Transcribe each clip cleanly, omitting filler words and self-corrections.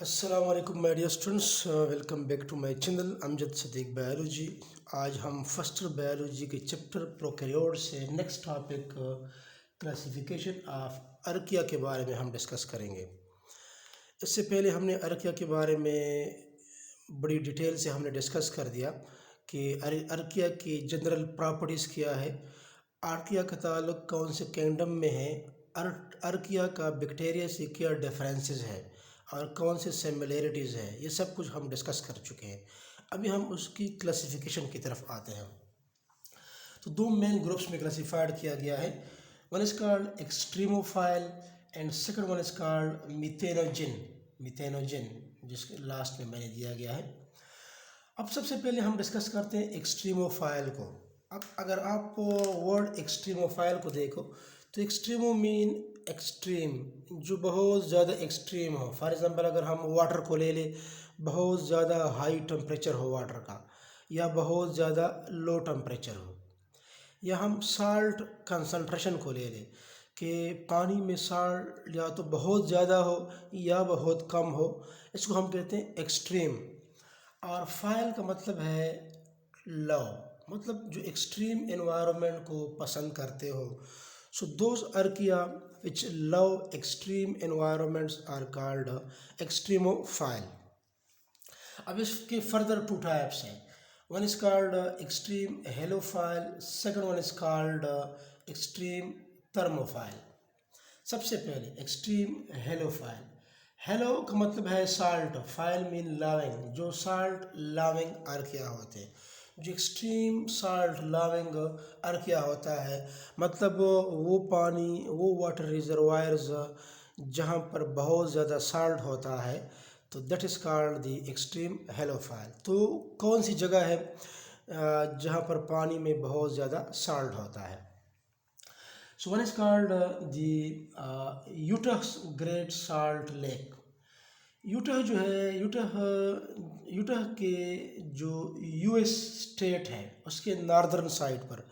अस्सलाम वालेकुम my dear students, welcome back to my channel Amjad Sadiq biology. आज हम फर्स्ट बायोलॉजी के चैप्टर प्रोकैरियोट से next topic classification of archaea के बारे में हम डिस्कस करेंगे। इससे पहले हमने अर्किया के बारे में बड़ी डिटेल से हमने डिस्कस कर दिया कि अर्किया की जनरल प्रॉपर्टीज़ क्या है, अर्किया का ताल्लुक कौन से किंगडम में है, अर्किया का बैक्टीरिया से क्या डिफरेंसेस है और कौन से सिमिलरिटीज़ है, ये सब कुछ हम डिस्कस कर चुके हैं। अभी हम उसकी क्लासिफिकेशन की तरफ आते हैं। तो दो मेन ग्रुप्स में क्लासिफाइड किया गया है। One is called extremophile and second one is called methanogen जिसके लास्ट में मैंने दिया गया है। अब सबसे पहले हम डिस्कस करते हैं एक्सट्रीमोफाइल को। अब अगर आप वर्ड एक्सट्रीमोफाइल को देखो तो एक्सट्रीमो मीन एक्सट्रीम, जो बहुत ज़्यादा एक्सट्रीम हो। फॉर एग्ज़ाम्पल अगर हम वाटर को ले लें, बहुत ज़्यादा हाई टेम्परेचर हो वाटर का या बहुत ज़्यादा लो टेम्परेचर हो, या हम साल्ट कंसंट्रेशन को ले लें कि पानी में साल्ट या तो बहुत ज़्यादा हो या बहुत कम हो, इसको हम कहते हैं एक्सट्रीम। और फाइल का मतलब है लव, मतलब जो एक्सट्रीम एनवायरनमेंट को पसंद करते हो। So those archaea which love extreme environments are called extremophile. अब इसके फर्दर टू टाइप्स हैं। One is called extreme halophile, second one is called extreme thermophile. सबसे पहले एक्सट्रीम हेलोफाइल। हेलो का मतलब है साल्ट, फाइल मीन लविंग, जो salt loving archaea होते हैं। जो एक्सट्रीम साल्ट लविंग अर्किया होता है, मतलब वो पानी, वो वाटर रिजर्वायर्स जहाँ पर बहुत ज़्यादा साल्ट होता है, तो that is called the extreme halophile. तो कौन सी जगह है जहाँ पर पानी में बहुत ज़्यादा साल्ट होता है? So one is called the Utah great salt lake. Utah जो है, यूटह के जो यूएस स्टेट है उसके नॉर्दर्न साइड पर,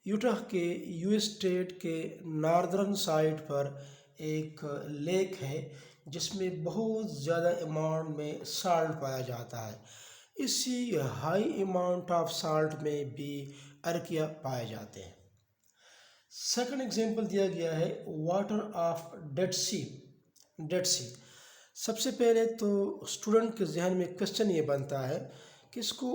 यूटह के यूएस स्टेट के नॉर्दर्न साइड पर एक लेक है जिसमें बहुत ज़्यादा अमाउंट में साल्ट पाया जाता है। इसी हाई अमाउंट ऑफ साल्ट में भी अर्किया पाए जाते हैं। सेकंड एग्जांपल दिया गया है water of dead sea. Dead sea, सबसे पहले तो स्टूडेंट के जहन में क्वेश्चन ये बनता है कि इसको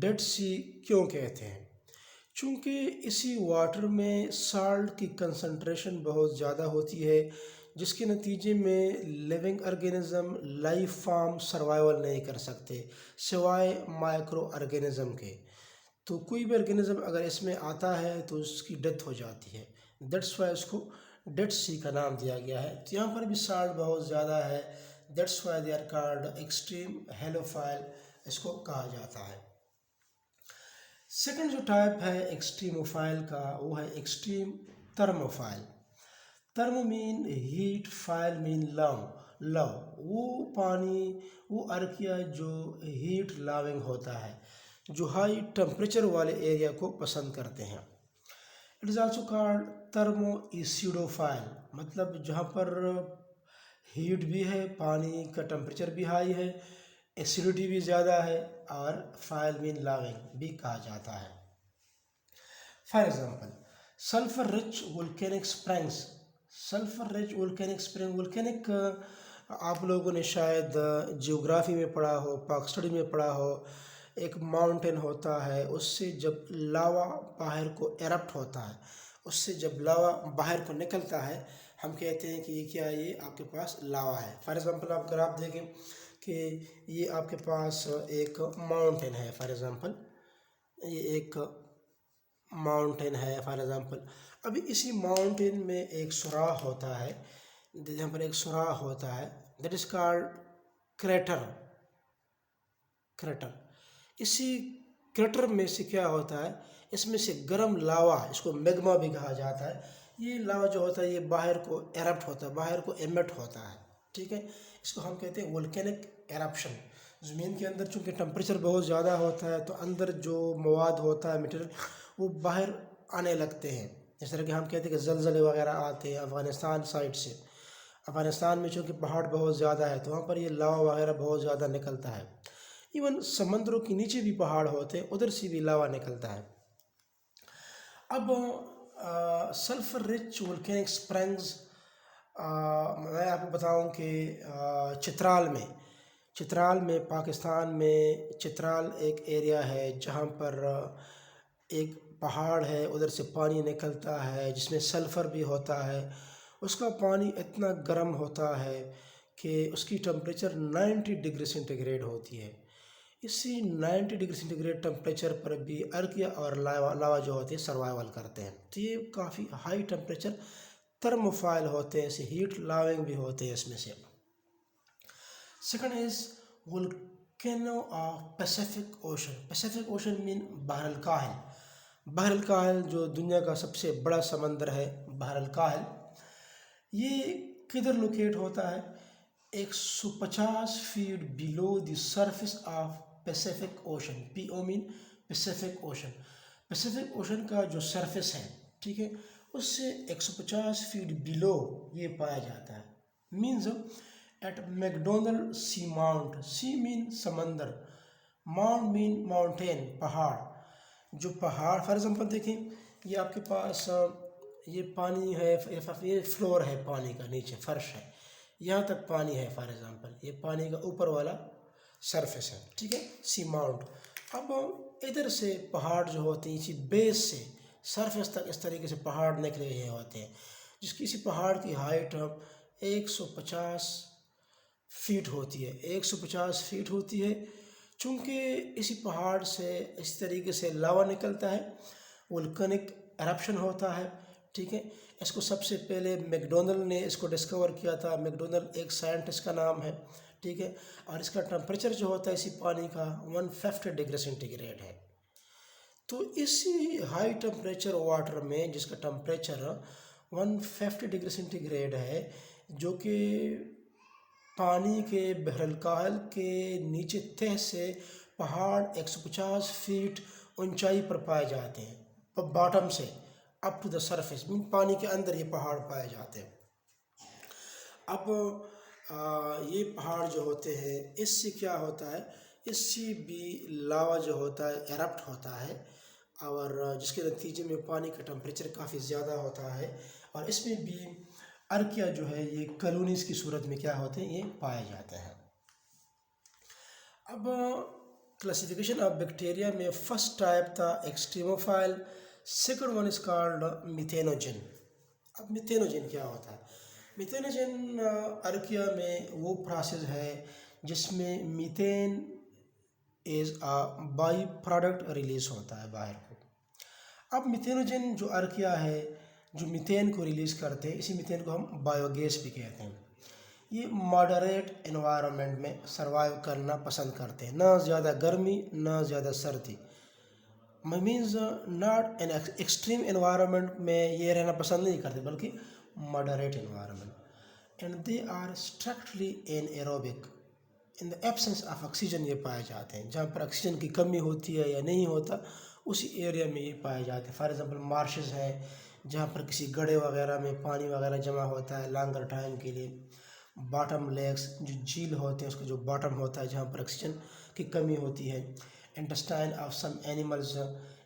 डेड सी क्यों कहते हैं। चूँकि इसी वाटर में साल्ट की कंसंट्रेशन बहुत ज़्यादा होती है, जिसके नतीजे में living organism, life form survival नहीं कर सकते सिवाय माइक्रो ऑर्गेनिज्म के। तो कोई भी ऑर्गेनिज्म अगर इसमें आता है तो उसकी डेथ हो जाती है। दैट्स वाई इसको डेड सी का नाम दिया गया है। तो यहाँ पर भी साल्ट बहुत ज़्यादा है, that's why they are called extreme halophile, इसको कहा जाता है। सेकंड जो टाइप है एक्सट्रीमोफाइल का, वो है extreme thermophile. Thermo mean heat, file mean love, वो पानी, वो अर्किया जो हीट लविंग होता है, जो हाई टेम्परेचर वाले एरिया को पसंद करते हैं। It is also called thermo acidophile, मतलब जहाँ पर हीट भी है, पानी का टेम्परेचर भी हाई है, एसिडिटी भी ज़्यादा है, और फाइल मीन लविंग भी कहा जाता है। For example sulphur rich volcanic springs. Sulphur rich volcanic spring, volcanic आप लोगों ने शायद जियोग्राफी में पढ़ा हो, पाक स्टडी में पढ़ा हो। एक माउंटेन होता है, उससे जब लावा बाहर को एरप्ट होता है, उससे जब लावा बाहर को निकलता है, हम कहते हैं कि ये क्या है, ये आपके पास लावा है। फॉर एग्ज़ाम्पल अगर आप देखें कि ये आपके पास एक माउंटेन है, फॉर एग्ज़ाम्पल ये एक माउंटेन है फॉर एग्ज़ाम्पल। अभी इसी माउंटेन में एक सुराख होता है, जहाँ पर एक सुराख होता है, that is called crater. Crater, इसी क्रेटर में से क्या होता है, इसमें से गर्म लावा, इसको मैग्मा भी कहा जाता है, ये लावा जो होता है ये बाहर को एरप्ट होता है, बाहर को एमिट होता है, ठीक है। इसको हम कहते हैं वोल्केनिक एरप्शन। ज़मीन के अंदर चूँकि टेम्परेचर बहुत ज़्यादा होता है, तो अंदर जो मवाद होता है, मटेरियल, वो बाहर आने लगते हैं। जिस तरह कि हम कहते हैं कि ज़लज़ले वगैरह आते हैं अफ़गानिस्तान साइड से, अफ़गानिस्तान में चूँकि पहाड़ बहुत ज़्यादा है तो वहाँ पर ये लावा वगैरह बहुत ज़्यादा निकलता है। इवन समंदरों के नीचे भी पहाड़ होते हैं, उधर से भी लावा निकलता है। अब सल्फर रिच वोल्केनिक स्प्रिंग्स, मैं आपको बताऊं कि चित्राल में पाकिस्तान में चित्राल एक एरिया है जहाँ पर एक पहाड़ है, उधर से पानी निकलता है जिसमें सल्फ़र भी होता है। उसका पानी इतना गर्म होता है कि उसकी टेम्परेचर 90 डिग्री सेंटीग्रेड होती है। इसी 90 डिग्री सेंटीग्रेड टेम्परेचर पर भी अर्किया और लावा जो होते हैं सर्वाइवल करते हैं। तो ये काफ़ी हाई टेम्परेचर थर्मोफाइल होते हैं, ऐसे हीट लाविंग भी होते हैं इसमें से। Second is volcano of Pacific ocean. Pacific ocean mean बहर काहिल। बहर काहिल जो दुनिया का सबसे बड़ा समंदर है, बहर काहिल, ये किधर लोकेट होता है? 150 feet below the surface of Pacific ocean. PO mean Pacific ocean. Pacific ocean का जो सरफेस है, ठीक है, उससे 150 फीट बिलो ये पाया जाता है। मीन्स एट मैकडोनल्ड सी माउंट। सी मीन समंदर, माउंट मीन माउंटेन, पहाड़। जो पहाड़ फॉर एग्जांपल देखें, ये आपके पास ये पानी है, ये फ्लोर है पानी का, नीचे फर्श है, यहाँ तक पानी है फॉर एग्जांपल, ये पानी का ऊपर वाला सरफेस है, ठीक है, सी माउंट। अब इधर से पहाड़ जो होते हैं इसी बेस से सरफेस तक इस तरीके से पहाड़ निकले हुए होते हैं, जिसकी इसी पहाड़ की हाइट 150 फीट होती है। 150 फीट होती है। चूँकि इसी पहाड़ से इस तरीके से लावा निकलता है, वोल्केनिक एरप्शन होता है, ठीक है। इसको सबसे पहले मैकडोनल्ड ने इसको डिस्कवर किया था। मैकडोनल्ड एक साइंटिस्ट का नाम है, ठीक है, और इसका टेम्परेचर जो होता है इसी पानी का 150 डिग्री सेंटीग्रेड है। तो इसी हाई टेम्परेचर वाटर में जिसका टेम्परेचर 150 डिग्री सेंटीग्रेड है, जो कि पानी के बहरलकाहल के नीचे तह से पहाड़ 150 फीट ऊंचाई पर पाए जाते हैं, बॉटम से up to the surface, mean पानी के अंदर ये पहाड़ पाए जाते हैं। अब ये पहाड़ जो होते हैं इससे क्या होता है, इससे भी लावा जो होता है एरप्ट होता है, और जिसके नतीजे में पानी का टेम्परेचर काफ़ी ज़्यादा होता है, और इसमें भी अर्किया जो है ये कॉलोनीज़ की सूरत में क्या होते हैं, ये पाए जाते हैं। अब क्लासिफिकेशन ऑफ बैक्टीरिया में फर्स्ट टाइप था extremophile, second one is called methanogen. अब मिथेनोजन क्या होता है? मिथेनोजन अर्किया में वो प्रोसेस है जिसमें methane is a by product release होता है बाहर को। अब मिथेनोजन जो अर्किया है जो मीथेन को रिलीज़ करते हैं, इसी मीथेन को हम बायोगैस भी कहते हैं। ये मॉडरेट एनवायरनमेंट में सर्वाइव करना पसंद करते हैं, ना ज़्यादा गर्मी ना ज़्यादा सर्दी, means not an extreme environment में ये रहना पसंद नहीं करते, बल्कि moderate environment. And they are strictly aerobic in the absence of oxygen. ये पाए जाते हैं जहाँ पर ऑक्सीजन की कमी होती है या नहीं होता, उसी एरिया में ये पाए जाते हैं। फॉर एग्जांपल मार्शेस है जहाँ पर किसी गड्ढे वगैरह में पानी वगैरह जमा होता है लॉन्गर टाइम के लिए। बॉटम लेक्स जो झील होते हैं उसका जो बॉटम होता है जहाँ पर ऑक्सीजन की कमी होती है। Intestine of some animals,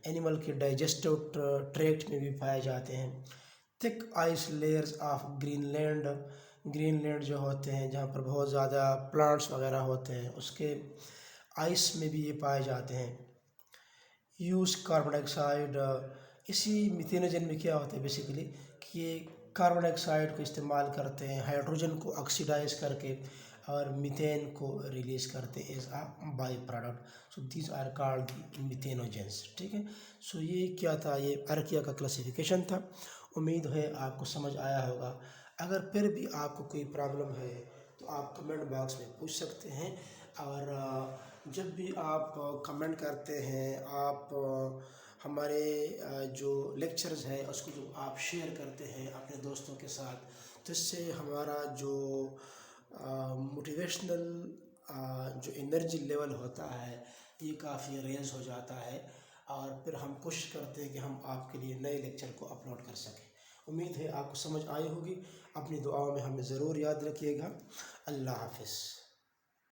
animal के डाइजेस्टिव ट्रैक्ट में भी पाए जाते हैं। Thick ice layers of Greenland, Greenland जो होते हैं जहाँ पर बहुत ज़्यादा प्लांट्स वगैरह होते हैं उसके आइस में भी ये पाए जाते हैं। यूज़ कार्बन डाइऑक्साइड, इसी मिथेनोजन में क्या होता है बेसिकली कि ये कार्बन डाइऑक्साइड को इस्तेमाल करते हैं हाइड्रोजन को ऑक्सीडाइज करके, और मीथेन को रिलीज़ करते हैं as a by product. So these are called methanogens, ठीक है। सो ये क्या था, ये अर्किया का क्लासिफिकेशन था। उम्मीद है आपको समझ आया होगा। अगर फिर भी आपको कोई प्रॉब्लम है तो आप कमेंट बॉक्स में पूछ सकते हैं, और जब भी आप कमेंट करते हैं, आप हमारे जो लेक्चर्स है उसको जो आप शेयर करते हैं अपने दोस्तों के साथ, तो इससे हमारा जो मोटिवेशनल जो एनर्जी लेवल होता है ये काफ़ी रेज हो जाता है, और फिर हम कोशिश करते हैं कि हम आपके लिए नए लेक्चर को अपलोड कर सकें। उम्मीद है आपको समझ आई होगी। अपनी दुआओं में हमें ज़रूर याद रखिएगा। अल्लाह हाफ़िज़।